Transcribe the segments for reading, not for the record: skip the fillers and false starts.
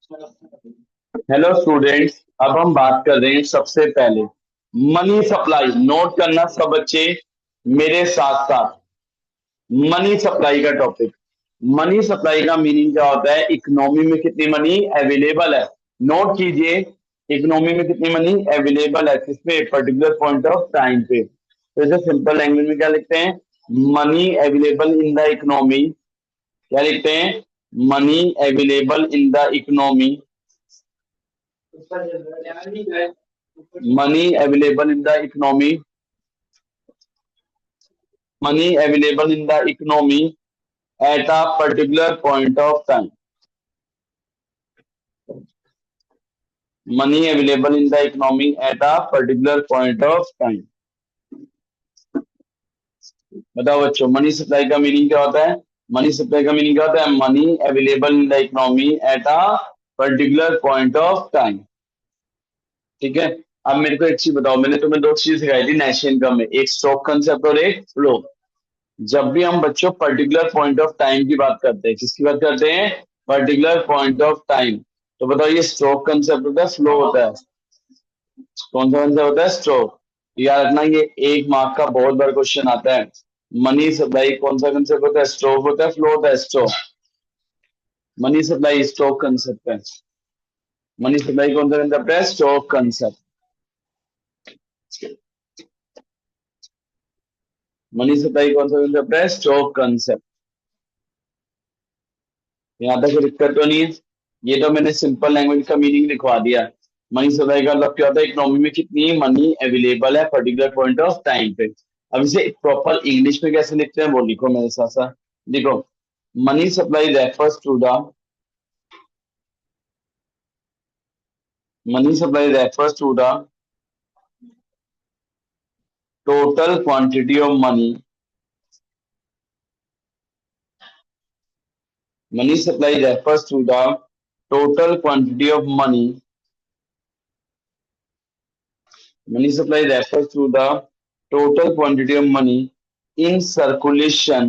Hello students, अब हम बात कर रहे हैं सबसे पहले मनी सप्लाई। नोट करना सब बच्चे मेरे साथ साथ। मनी सप्लाई का टॉपिक। मनी सप्लाई का मीनिंग क्या होता है? इकोनॉमी में कितनी मनी अवेलेबल है। नोट कीजिए, इकोनॉमी में कितनी मनी अवेलेबल है, किसपे? पर्टिकुलर पॉइंट ऑफ टाइम पे। तो इसे सिंपल लैंग्वेज में क्या लिखते हैं? Money available in the economy. क्या लिखते हैं? Money available in the economy. money available in the economy money available in the economy at a particular point of time. Money available in the economy at a particular point of time. बताओ बच्चों, money supply का meaning क्या होता है? Money supply का meaning क्या होता है? Money available in the economy at a particular point of time. ठीक है। अब मेरे को एक चीज बताओ, मैंने तुम्हें दो चीज सिखाई थी नेशन इनकम में, एक स्टॉक कंसेप्ट और एक फ्लो। जब भी हम बच्चों पर्टिकुलर पॉइंट ऑफ टाइम की बात करते हैं, किसकी बात करते हैं? Particular point of time. तो बताओ, ये स्ट्रोक कंसेप्ट होता है, फ्लो होता है? कौन सा कंसेप्ट होता है? स्ट्रोक। याद रखना, ये एक मार्क का बहुत बड़ा क्वेश्चन आता है। मनी सप्लाई कौन सा कंसेप्ट होता है? स्ट्रोक होता है, फ्लो होता है? Stroke. Money supply stroke concept है। मनी सप्लाई कौन सा कंसेप्ट है? Stroke concept. मनी सप्लाई कौन सा कंसेप्ट है? Stroke concept. यहाँ तक कोई दिक्कत तो नहीं है? ये तो मैंने सिंपल लैंग्वेज का मीनिंग लिखवा दिया। मनी सप्लाई का मतलब क्या होता है? इकोनॉमी में कितनी मनी अवेलेबल है पर्टिकुलर पॉइंट ऑफ टाइम पे। अब इसे प्रॉपर इंग्लिश में कैसे लिखते हैं वो लिखो मेरे साथ साथ। देखो, money supply refers to the money supply refers to the total quantity of money. Money supply refers to the total quantity of money. Money supply refers to the total quantity of money in circulation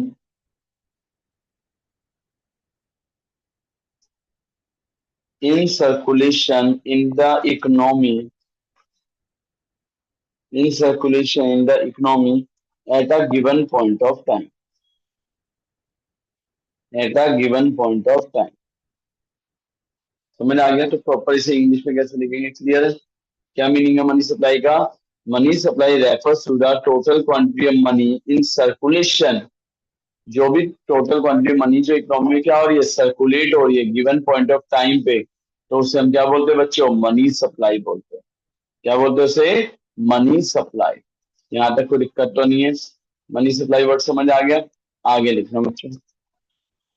in the economy, at a given point of time. At a given point of time. समझ आ गया? तो proper इसे English में कैसे लिखेंगे? Clear है? क्या meaning है मनी सप्लाई का? Money supply refers to the total quantity of money in circulation. जो भी टोटल क्वांटिटी मनी जो इकोनॉमी में क्या हो रही है? सर्कुलेट हो रही है गिवन पॉइंट ऑफ टाइम पे, तो उसे हम क्या बोलते हैं बच्चों? मनी सप्लाई बोलते हैं। क्या बोलते हैं उसे? Money supply. यहाँ तक कोई दिक्कत तो नहीं है? मनी सप्लाई वर्ड समझ आ गया? आगे लिखना बच्चों।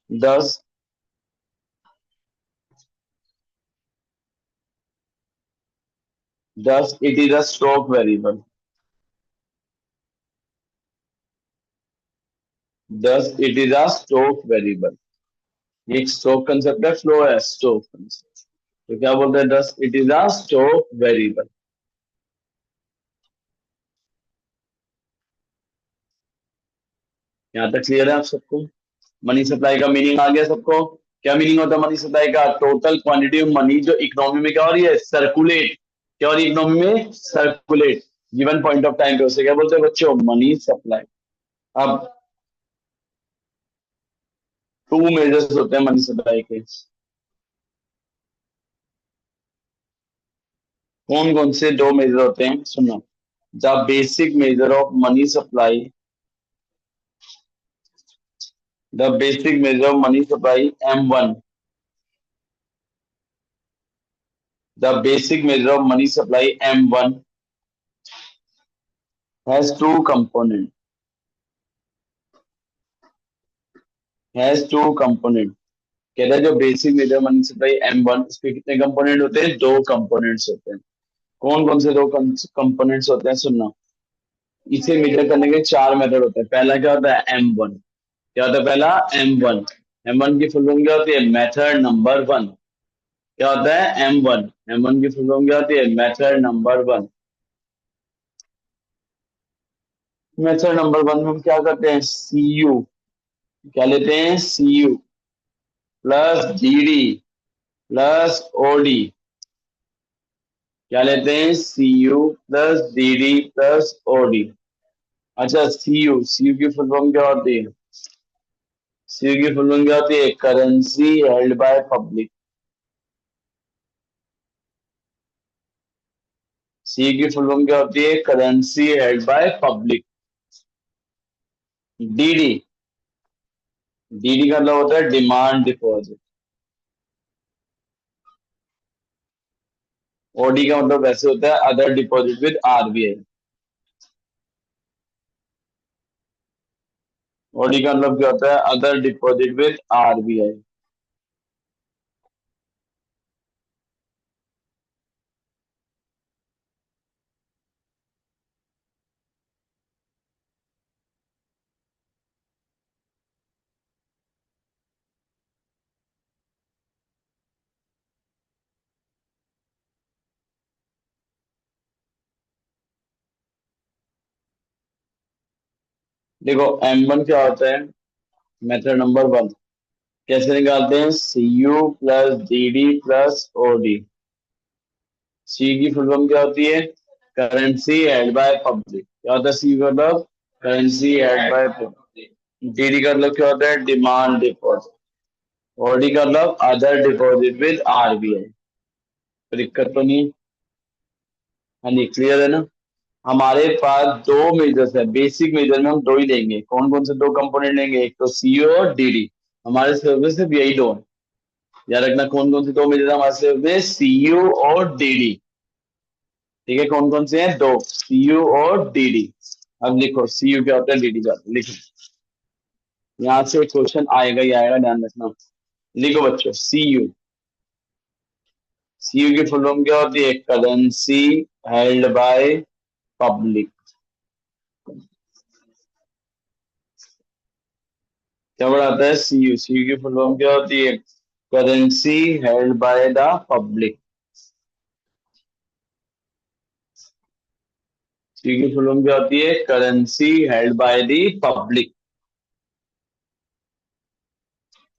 10 10 it is a stock variable. 10 it is a stock variable. ये एक स्टॉक कंसेप्ट है, फ्लो है स्टॉक कंसेप्ट। तो क्या बोलते हैं? 10 it is a stock variable. यहाँ तक क्लियर है आप सबको? मनी सप्लाई का मीनिंग आ गया सबको? क्या मीनिंग होता है मनी सप्लाई का? टोटल क्वांटिटी ऑफ मनी जो इकोनॉमी में क्या हो रही है? सर्कुलेट। क्या हो रही है इकोनॉमी में? Circulate given point of time पे, उसे क्या बोलते हैं बच्चों? Money supply. अब टू मेजर्स होते हैं मनी सप्लाई के। कौन कौन से दो मेजर होते हैं सुनो? The basic measure of money supply. The basic measure of money supply M1। The basic measure of money supply M1 has two component. Has two component. कहता है जो basic major money supply M1, इसके कितने component होते हैं? दो components होते हैं। कौन कौन से दो कंपोनेंट्स होते हैं सुनना? इसे मेजर करने के चार मेथड होते हैं। पहला क्या होता है? M1। क्या होता है पहला? M1। M1 की फुल फॉर्म क्या होती है? Method number one. क्या होता है? M1। M1 की फुल फॉर्म क्या होती है? Method number one. Method number one में हम क्या करते हैं? CU। क्या लेते हैं? CU plus GD plus OD, क्या लेते हैं, C U plus D D plus OD. अच्छा, सी यू की फुल फॉर्म क्या होती है, सी यू की फुल फॉर्म क्या होती है, currency held by public. C की फुल फॉर्म क्या होती है, currency held by public. DD, DD का मतलब होता है डिमांड डिपॉजिट। ओडी का मतलब वैसे होता है other deposit with RBI. OD का मतलब क्या होता है, अदर डिपॉजिट विद आरबीआई। देखो M1 क्या होता है, मेथड नंबर 1 कैसे निकालते हैं, C U plus D D plus OD. C की फुल फॉर्म क्या होती है, करेंसी हेल्ड बाय पब्लिक। क्या होता है सी का मतलब, currency held by public. DD का मतलब क्या होता है, डिमांड डिपॉजिट। ओडी का मतलब अदर डिपॉजिट विद आरबीआई। दिक्कत तो नहीं, हाँ नहीं, क्लियर है ना। हमारे पास दो मेजर्स है, बेसिक मेजर में हम दो ही लेंगे। कौन कौन से दो कंपोनेंट लेंगे, एक तो सीओ और डीडी। हमारे सिलेबस में सिर्फ यही दो है। याद रखना कौन कौन से दो मेजर हमारे सिलेबस में, सीयू और डीडी। ठीक है, कौन कौन से हैं, दो, सीयू और डीडी। अब लिखो सीयू क्या होता है, डीडी क्या होता है, लिखो। यहाँ से क्वेश्चन आएगा ही आएगा, ध्यान रखना। लिखो बच्चों, सीयू, सीयू की फुल फॉर्म क्या होती है, करेंसी हेल्ड बाय पब्लिक। क्या बढ़ाता है, सीयू, सीयू की फुल फॉर्म क्या होती है, currency held by the public. CU की फुल फॉर्म क्या होती है, currency held by the public.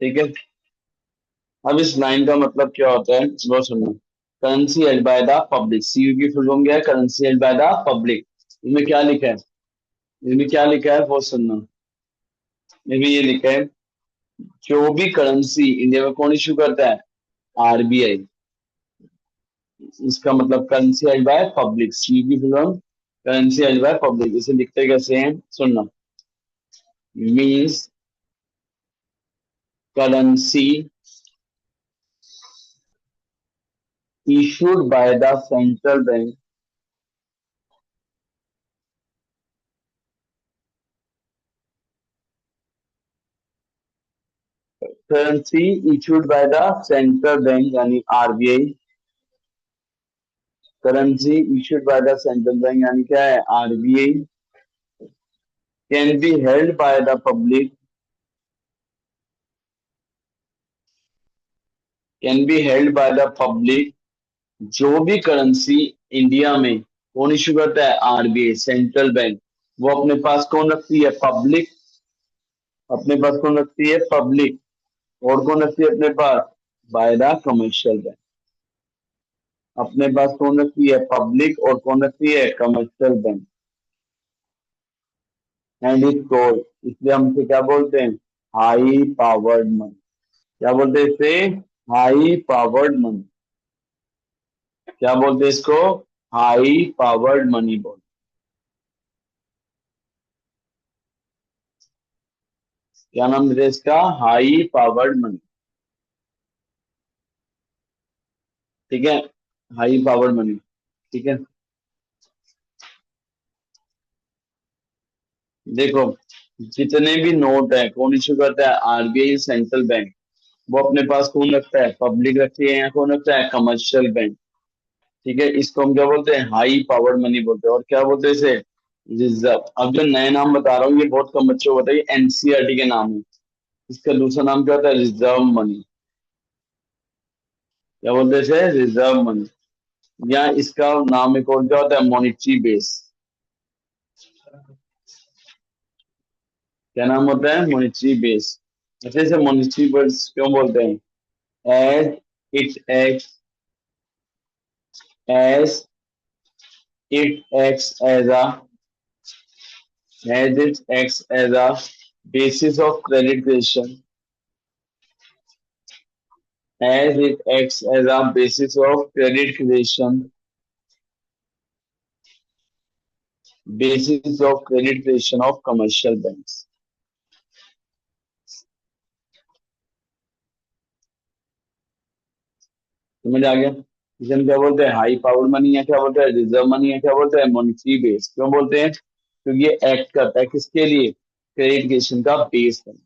ठीक है, अब इस लाइन का मतलब क्या होता है वो सुनो। Currency held by the public, CU की फुल फॉर्म क्या है, currency held by the public. इसमें क्या लिखा है, इसमें क्या लिखा है वो सुनना। इसमें ये लिखा है, जो भी करेंसी इंडिया में कौन इशू करता है, आरबीआई। इसका मतलब currency held by public, C की full form currency held by public. इसे लिखते कैसे हैं सुनना, means currency issued by the central bank, currency issued by the central bank यानी RBI, currency issued by the central bank यानी क्या है, RBI, can be held by the public, can be held by the public. जो भी currency India में कौन issue करता है, आरबीआई, सेंट्रल बैंक, वो अपने पास कौन रखती है, पब्लिक। अपने पास कौन रखती है, पब्लिक। और कौन रखती है अपने पास, बाय द कमर्शियल बैंक। अपने पास कौन रखती है, पब्लिक, और कौन रखती है, commercial bank. And is called, इसलिए हम इसे क्या बोलते हैं, हाई पावर्ड मनी। क्या बोलते हैं इसे, हाई पावर्ड मनी। क्या बोलते हैं इसको, हाई पावर्ड मनी बोल। क्या नाम है इसका, हाई पावर्ड मनी। ठीक है, हाई पावर्ड मनी। ठीक है, देखो जितने भी नोट है कौन इशू करता है, आरबीआई, सेंट्रल बैंक। वो अपने पास कौन रखता है, पब्लिक रखती है, या कौन रखता है, कमर्शियल बैंक। ठीक है, इसको हम क्या बोलते हैं, हाई पावर्ड मनी बोलते हैं। और क्या बोलते हैं इसे, रिजर्व। अब जो नए नाम बता रहा हूँ ये बहुत कम बच्चों को बताइए, एनसीईआरटी के नाम है। इसका दूसरा नाम क्या होता है, रिजर्व मनी। क्या बोलते हैं इसे, रिजर्व मनी। या इसका नाम एक और क्या होता है, मॉनिटरी बेस। क्या नाम होता है, मॉनिटरी बेस। अच्छा, इसे मॉनिटरी बेस क्यों बोलते हैं, as it as it acts as a basis of credit creation, as it acts as a basis of credit creation, of commercial banks. समझ आ गया? इसे हम क्या बोलते हैं? हाई पावर मनी है, क्या बोलते हैं? रिजर्व मनी है, क्या बोलते हैं? Monetary base. क्यों बोलते हैं? क्योंकि ये एक्ट करता है किसके लिए? क्रेडिट क्रिएशन का बेस बन।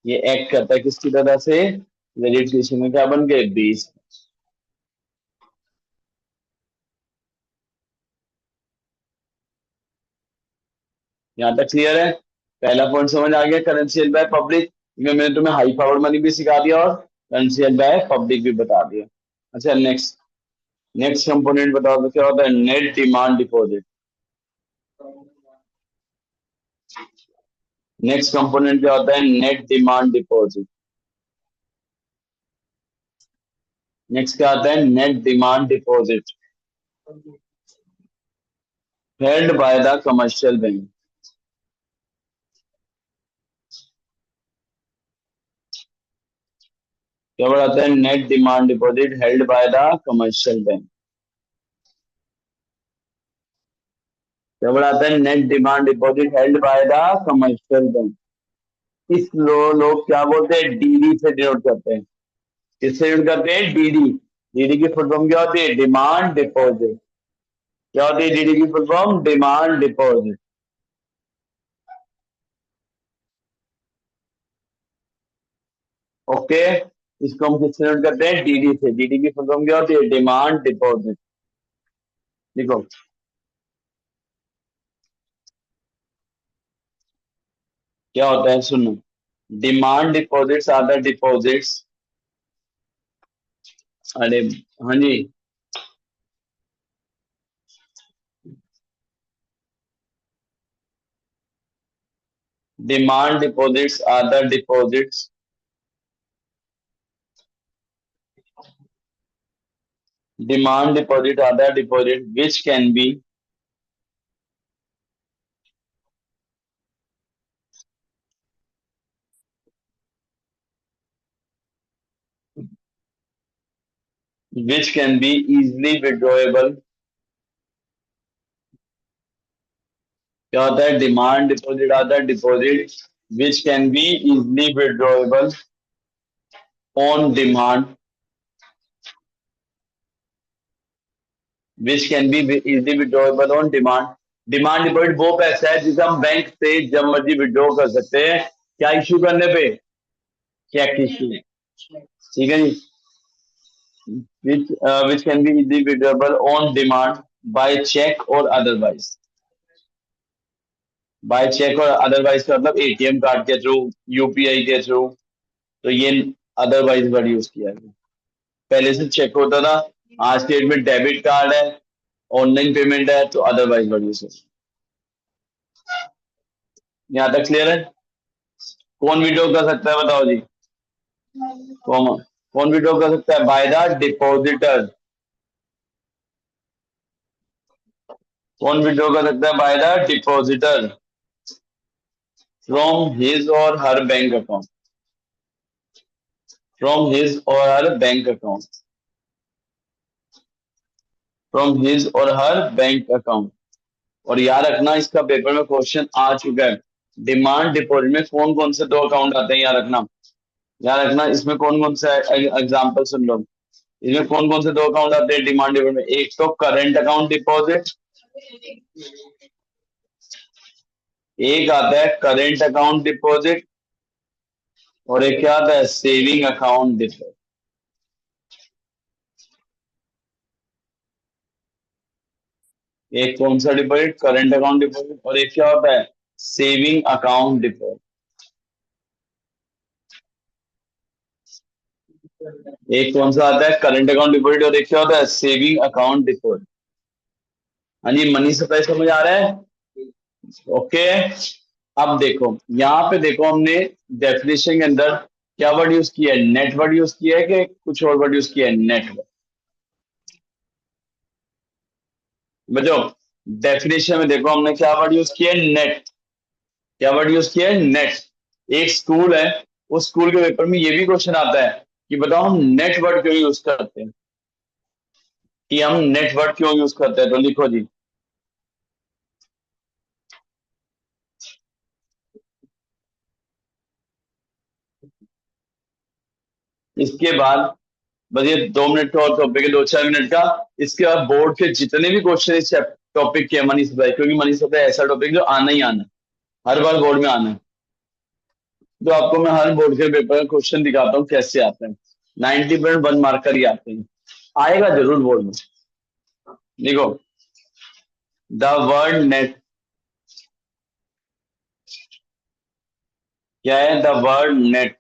ये एक्ट करता है किसकी तरह से? क्रेडिट क्रिएशन में क्या बन गए? बेस। यहाँ तक क्लियर है? पहला पॉइंट समझ आ गया, करेंसी हेल्ड बाय पब्लिक, क्योंकि मैंने तुम्हें हाई पावर मनी भी सिखा दिया और करेंसी हेल्ड बाय पब्लिक भी बता दिया। अच्छा, नेक्स्ट कंपोनेंट बताओ तो क्या होता है? Net demand deposit. Next component क्या होता है? Net demand deposit. नेक्स्ट क्या आता है? Net demand deposit held by the commercial bank. क्या बताता है? Net demand deposit held by the commercial bank. क्या बताता है? Net demand deposit held by the commercial bank. इस लोग क्या बोलते हैं? डीडी से डिनोट करते हैं। किससे डिनोट करते हैं? डीडी। डीडी की फुल फॉर्म क्या होती है? Demand deposit. क्या होती है डीडी की full form? Demand deposit. Okay, इसको हम किससे डिनोट करते हैं? डीडी से। डीडी की फुल फॉर्म क्या होती है? Demand deposit. देखो, क्या होता है सुनो। Demand deposits are the deposits. अरे हाँ जी। Demand deposits are the deposits demand deposit are the deposit which can be easily withdrawable। क्या होता है? Demand deposit are the deposit which can be easily withdrawable on demand. Which can be easily withdrawable on demand. Demand deposit वो पैसा है जिसे हम bank से जब मर्जी विड्रॉ कर सकते हैं। क्या इश्यू करने पे? Cheque issue. ठीक है जी। which can be easily withdrawable on demand by check or otherwise। By cheque और अदरवाइज का मतलब एटीएम कार्ड के थ्रू, यूपीआई के थ्रू। तो ये अदरवाइज वर्ड यूज किया है। पहले से चेक होता था, आज के डेट में डेबिट कार्ड है, ऑनलाइन पेमेंट है, तो अदरवाइज वर्ड यूज है। यहाँ तक क्लियर है? कौन विड्रॉ कर सकता है बताओ जी? कौन विड्रॉ कर सकता है? By the depositor. कौन विड्रॉ कर सकता है? By the depositor from his और हर बैंक अकाउंट। फ्रॉम हिज और हर बैंक अकाउंट। फ्रॉम हिज और हर बैंक अकाउंट। और याद रखना, इसका पेपर में क्वेश्चन आ चुका है। डिमांड डिपॉजिट में कौन कौन से दो अकाउंट आते हैं? याद रखना। याद रखना, इसमें कौन कौन सा एग्जाम्पल सुन लो। इसमें कौन कौन से दो अकाउंट आते हैं डिमांड डिपॉजिट में? एक तो करेंट अकाउंट डिपॉजिट, एक आता है करेंट अकाउंट डिपॉजिट, और एक क्या आता है? Saving account deposit. एक कौन सा डिपॉजिट? Current account deposit. और एक क्या होता है? Saving account deposit. एक कौन सा आता है? Current account deposit. और एक क्या होता है? Saving account deposit. हाँ जी, मनी सप्लाई समझ आ रहा है? ओके। अब देखो, यहाँ पे देखो हमने डेफिनेशन के अंदर क्या वर्ड यूज किया है? नेट वर्ड यूज किया है कि कुछ और वर्ड यूज किया है? Net word. बच्चों डेफिनेशन में देखो हमने क्या वर्ड यूज किया है? नेट। क्या वर्ड यूज किया है? नेट। एक स्कूल है, उस स्कूल के पेपर में ये भी क्वेश्चन आता है कि बताओ हम नेट वर्ड क्यों यूज करते हैं, कि हम नेट वर्ड क्यों यूज करते हैं, तो लिखो जी। इसके बाद बस ये 2 मिनट का और टॉपिक है, 2-4 मिनट का। इसके बाद बोर्ड के जितने भी क्वेश्चन इस टॉपिक के मनी सप्लाई, क्योंकि मनी सप्लाई ऐसा टॉपिक जो आना ही आना है, हर बार बोर्ड में आना है। तो आपको मैं हर बोर्ड के पेपर में क्वेश्चन दिखाता हूँ कैसे आते हैं। 90% 1 मार्कर ही आते हैं, आएगा जरूर बोर्ड में। देखो द वर्ड नेट, क्या है? The word net.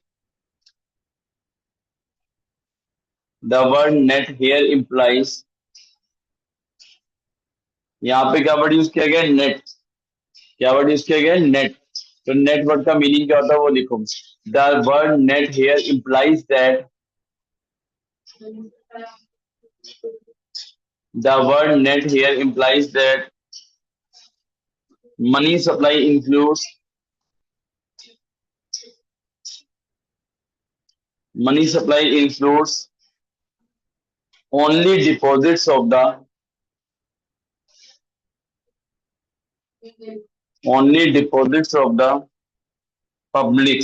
The word net here implies, यहाँ पे क्या वर्ड यूज किया गया? नेट। क्या वर्ड यूज किया गया? नेट। तो नेट वर्ड का मीनिंग क्या होता है वो लिखो। The word net here implies that, the word net here implies that money supply includes, money supply includes only deposits of the, only deposits of the public.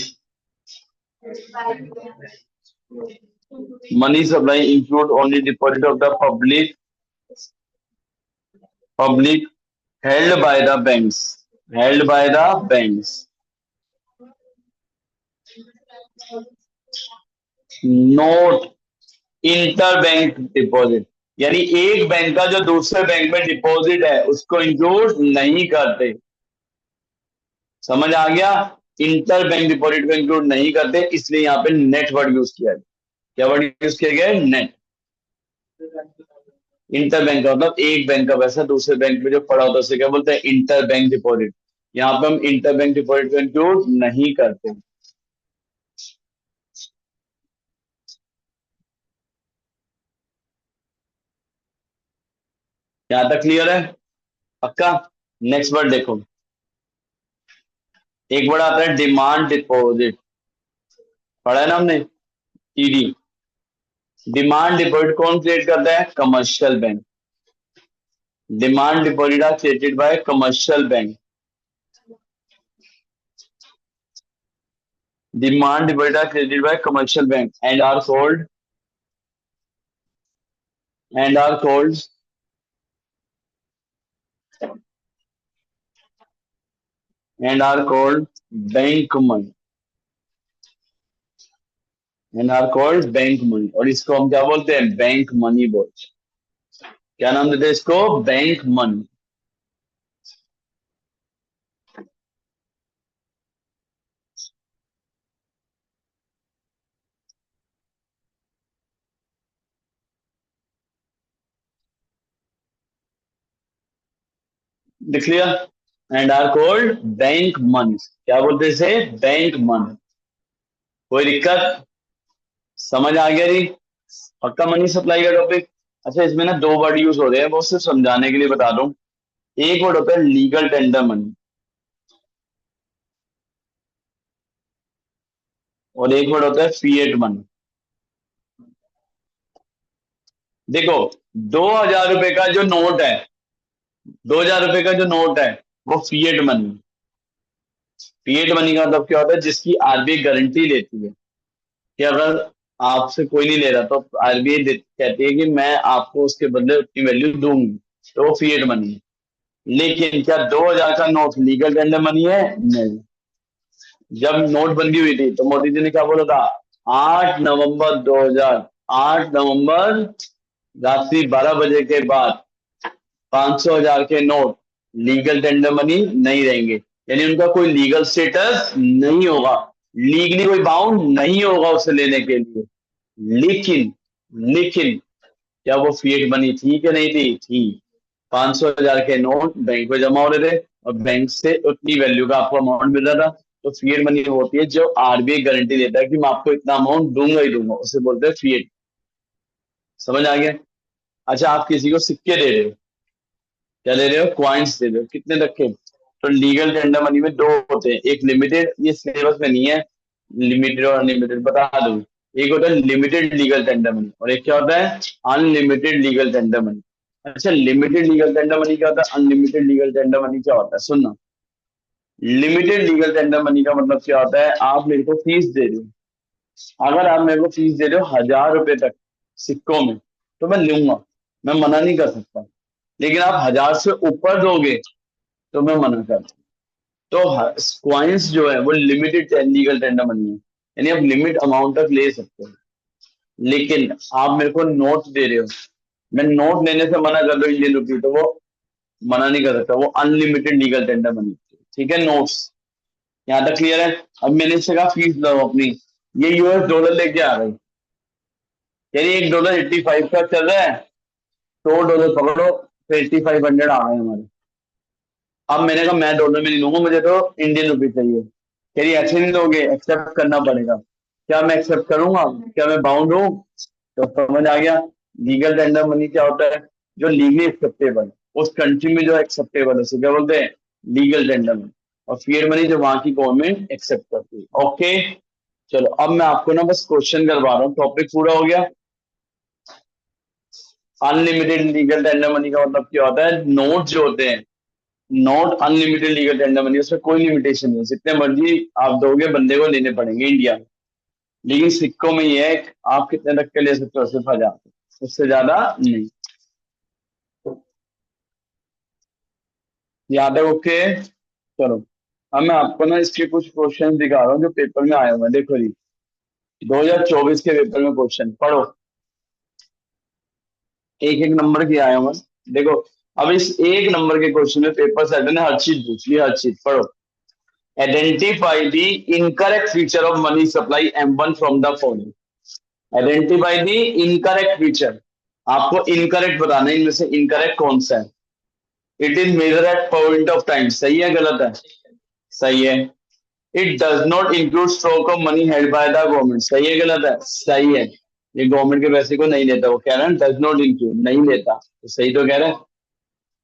Money supply include only deposit of the public held by the banks. Held by the banks. Note interbank deposit, यानी एक bank का जो दूसरे bank में deposit है उसको include नहीं करते। समझ आ गया? इंटर बैंक डिपॉजिट को इंक्लूड नहीं करते, इसलिए यहाँ पे नेट वर्ड यूज किया है। क्या वर्ड यूज किया गया है? नेट। इंटर बैंक का मतलब एक बैंक का पैसा दूसरे बैंक में जो पड़ा होता है उसे क्या बोलते हैं? Inter bank deposit. यहाँ पे हम इंटर बैंक डिपॉजिट को इंक्लूड नहीं करते। यहाँ तक क्लियर है? पक्का? नेक्स्ट वर्ड देखो, एक वर्ड आता है डिमांड डिपॉजिट, पढ़ा है ना हमने? टीडी। डिमांड डिपॉजिट कौन क्रिएट करता है? Commercial bank. Demand deposit are created by commercial bank. Demand deposit are created by commercial bank and are called and are called bank money and are called bank money। और इसको हम क्या बोलते हैं? Bank money बोलते हैं। क्या नाम देते हैं इसको? Bank money. देख लिया? And are called bank money, क्या बोलते हैं इसे? Bank money. कोई दिक्कत? समझ आ गया जी? पक्का मनी सप्लाई का टॉपिक। अच्छा इसमें ना 2 वर्ड यूज हो रहे हैं, वो सिर्फ समझाने के लिए बता दूं। एक वर्ड होता है लीगल टेंडर मनी और एक वर्ड होता है फिएट मनी। देखो 2,000 रुपए का जो नोट है, 2,000 रुपए का जो नोट है वो फिएट मनी। फिएट मनी का मतलब क्या होता है? जिसकी आरबीआई गारंटी लेती है कि अगर आपसे कोई नहीं ले रहा तो आरबीआई कहती है कि मैं आपको उसके बदले उतनी वैल्यू दूंगी, तो वो फिएट मनी है। लेकिन क्या 2,000 का नोट लीगल टेंडर मनी है? नहीं। जब नोटबंदी हुई थी तो मोदी जी ने क्या बोला था? 8 नवंबर 2000, 8 नवंबर रात्रि 12 बजे के बाद 500,000 के नोट लीगल टेंडर मनी नहीं रहेंगे, यानी उनका कोई लीगल स्टेटस नहीं होगा, लीगली कोई बाउंड नहीं होगा उसे लेने के लिए। लेकिन लेकिन क्या वो फिएट मनी थी कि नहीं थी? थी। 500,000 के नोट बैंक में जमा हो रहे थे और बैंक से उतनी वैल्यू का आपको अमाउंट मिल रहा था। तो फिएट मनी होती है जो आरबीआई गारंटी देता है कि मैं आपको इतना अमाउंट दूंगा ही दूंगा, उसे बोलते हैं फिएट। समझ आ गया? अच्छा, आप किसी को सिक्के दे रहे हो, क्या दे रहे हो, क्वाइंस दे रहे हो, कितने तक के? तो लीगल टेंडर मनी में दो होते हैं, एक लिमिटेड, ये सिलेबस में नहीं है, लिमिटेड और अनलिमिटेड बता दूं। एक होता है लिमिटेड लीगल टेंडर मनी और एक क्या होता है, अनलिमिटेड लीगल टेंडर मनी। अच्छा, लिमिटेड लीगल टेंडर मनी क्या होता है, अनलिमिटेड लीगल टेंडर मनी क्या होता है, सुनना। लिमिटेड लीगल टेंडर मनी का मतलब क्या होता है, आप मेरे को फीस दे रहे हो, अगर आप मेरे को फीस दे रहे हो 1,000 रुपए तक सिक्कों में, तो मैं लूंगा, मैं मना नहीं कर सकता। लेकिन आप 1,000 से ऊपर दोगे तो मैं मना कर, तो क्वाइंस जो है वो लिमिटेड लीगल टेंडर मनी है, यानी आप लिमिट अमाउंट तक ले सकते हो। लेकिन आप मेरे को नोट दे रहे हो, मैं नोट लेने से मना कर दो इंडियन रुपी, तो वो मना नहीं कर सकता, वो अनलिमिटेड लीगल टेंडर मनी। ठीक है, नोट्स यहाँ तक क्लियर है? अब मैंने इससे कहा फीस लो अपनी, ये यूएस डॉलर लेके आ गई, यानी $1 85 का चल रहा है, $100 पकड़ो, तो 8,500 आ गए हमारे। अब मैंने कहा मैं डॉलर में नहीं लूंगा, मुझे तो इंडियन रुपी चाहिए। कह रही ऐसे नहीं लोगे, एक्सेप्ट करना पड़ेगा। क्या मैं एक्सेप्ट करूंगा? क्या मैं बाउंड हूँ? तो समझ आ गया। लीगल टेंडर मनी क्या होता है, जो लीगली एक्सेप्टेबल, उस कंट्री में जो एक्सेप्टेबल है, उसे क्या बोलते हैं, लीगल टेंडर मनी। और फिएट मनी जो वहां की गवर्नमेंट एक्सेप्ट करती है। ओके, चलो अब मैं आपको ना बस क्वेश्चन करवा रहा हूँ, टॉपिक पूरा हो गया। अनलिमिटेड लीगल टेंडर मनी का मतलब क्या होता है, नोट जो होते हैं, not unlimited legal tender money, उसमें कोई लिमिटेशन नहीं है, जितने मर्जी आप दोगे बंदे को लेने पड़ेंगे इंडिया में। लेकिन सिक्कों में ये है कि आप कितने तक के ले सकते हो, सिर्फ 1,000, उससे ज्यादा नहीं। यहाँ तक ओके? चलो, अब मैं आपको ना इसके कुछ क्वेश्चन दिखा रहा हूँ जो पेपर में आए हुए हैं, देखो जी, 2024 के पेपर में क्वेश्चन पढ़ो, एक एक नंबर के आए हुए हैं देखो। अब इस एक नंबर के क्वेश्चन में पेपर सेटर ने हर चीज पूछ ली, हर चीज पढ़ो। Identify the incorrect feature of money supply M1 from the following. Identify the incorrect feature, आपको इनकरेक्ट बताना है, इनमें से इनकरेक्ट कौन सा है। It is measure at point of time, सही है गलत है? सही है। It does not include stock of money held by the government, सही है गलत है? सही है। ये गवर्नमेंट के पैसे को नहीं लेता, वो कह रहा है डज नॉट इंक्लूड, नहीं लेता, तो सही तो कह रहे हैं।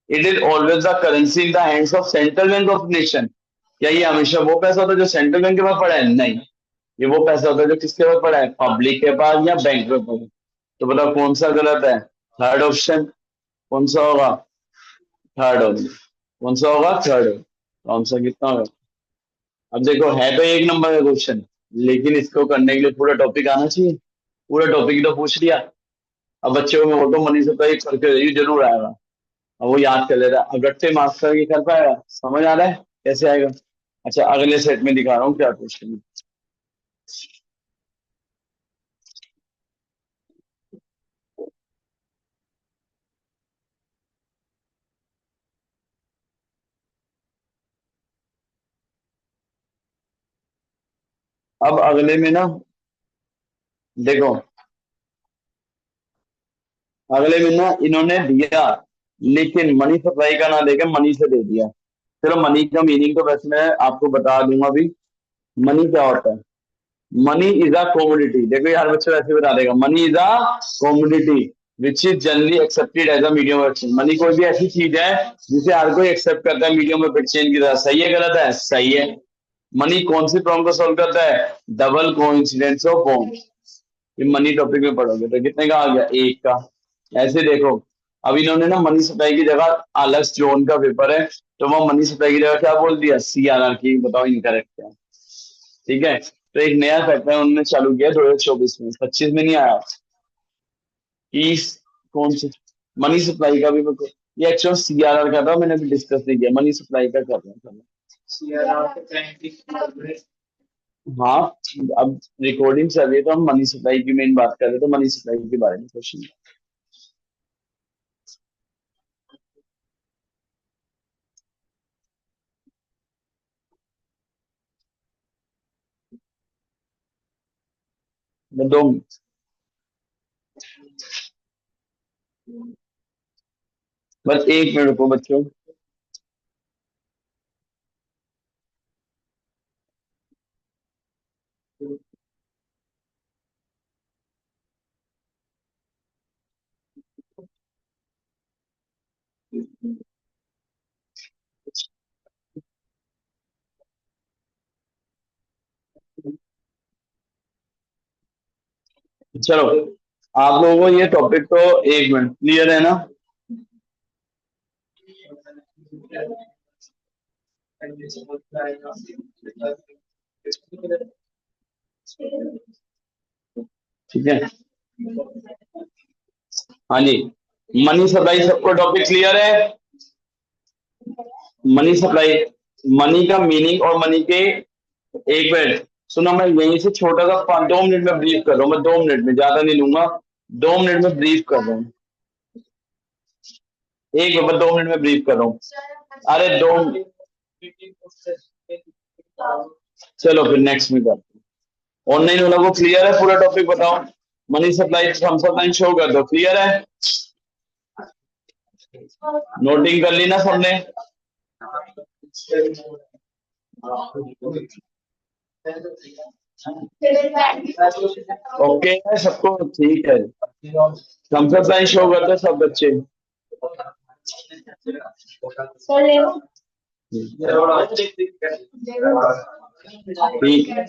It is always the currency in the hands of central bank of nation, क्या ये हमेशा वो पैसा होता है जो सेंट्रल बैंक के पास पड़ा है? नहीं, ये वो पैसा होता है जो किसके पास पड़ा है, पब्लिक के पास या बैंक में पड़ा है। तो बताओ कौन सा गलत है? Third option. कौन सा होगा? थर्ड होगा। कौन सा होगा? थर्ड। कौन सा कितना होगा? अब देखो है तो एक नंबर का क्वेश्चन, लेकिन इसको करने के लिए पूरा टॉपिक आना चाहिए, पूरा टॉपिक तो पूछ लिया। अब बच्चे को मैं बोलता हूँ मनी सप्लाई करके ये जरूर आएगा, अब वो याद कर लेता है, अब रट्टे मास्टर ये कर पाएगा? समझ आ रहा है कैसे आएगा? अच्छा, अगले सेट में दिखा रहा हूँ क्या क्वेश्चन है। अब अगले में ना देखो, अगले में ना इन्होंने दिया, लेकिन मनी सप्लाई का ना देके मनी से दे दिया। चलो मनी का मीनिंग तो वैसे मैं आपको बता दूंगा अभी। मनी क्या होता है? मनी इज अ कॉमोडिटी, देखो यार बच्चों ऐसे बता देगा, money is a commodity which is generally accepted as a medium of exchange. Money कोई भी ऐसी चीज है जिसे हर कोई एक्सेप्ट करता है मीडियम ऑफ एक्सचेंज की तरह, सही है गलत है? सही है। मनी कौन सी प्रॉब्लम को सॉल्व करता है? Double coincidence of bond. ये मनी टॉपिक में पढ़ोगे तो कितने का आ गया, एक का। ऐसे देखो, अब इन्होंने ना मनी सप्लाई की जगह, अलग जोन का पेपर है, तो वो मनी सप्लाई की जगह क्या बोल दिया, CRR की, बताओ इनकरेक्ट क्या है? ठीक है, तो एक नया फैक्टर उन्होंने चालू किया 2024 में, 25 में नहीं आया कि कौन सी, मनी सप्लाई का भी ये एक्चुअल CRR का था, मैंने अभी डिस्कस नहीं किया, मनी सप्लाई का कर रहा था। हाँ, अब रिकॉर्डिंग चल रही है तो हम मनी सप्लाई की मेन बात कर रहे हैं, तो मनी सप्लाई के बारे में क्वेश्चन। मैं दो, बस 1 मिनट रुको बच्चों। चलो, आप लोगों को ये टॉपिक तो 1 मिनट क्लियर है ना? ठीक है, हाँ जी। मनी सप्लाई सबको टॉपिक क्लियर है? मनी सप्लाई, मनी का मीनिंग और मनी के, 1 मिनट सुनो, मैं यहीं से छोटा सा 2 मिनट में ब्रीफ कर रहा हूँ, मैं 2 मिनट में, ज्यादा नहीं लूंगा, 2 मिनट में ब्रीफ कर रहा हूँ। एक मैं 2 मिनट में ब्रीफ कर रहा हूँ। अरे दो, चलो फिर नेक्स्ट में करते हैं। ऑनलाइन वाला को क्लियर है पूरा टॉपिक? बताओ, money supply thumbs up line show कर दो, क्लियर है? नोटिंग कर ली ना सबने? ओके है सबको, ठीक है। थम्स अप लाइन शो कर दो सब बच्चे। ठीक है।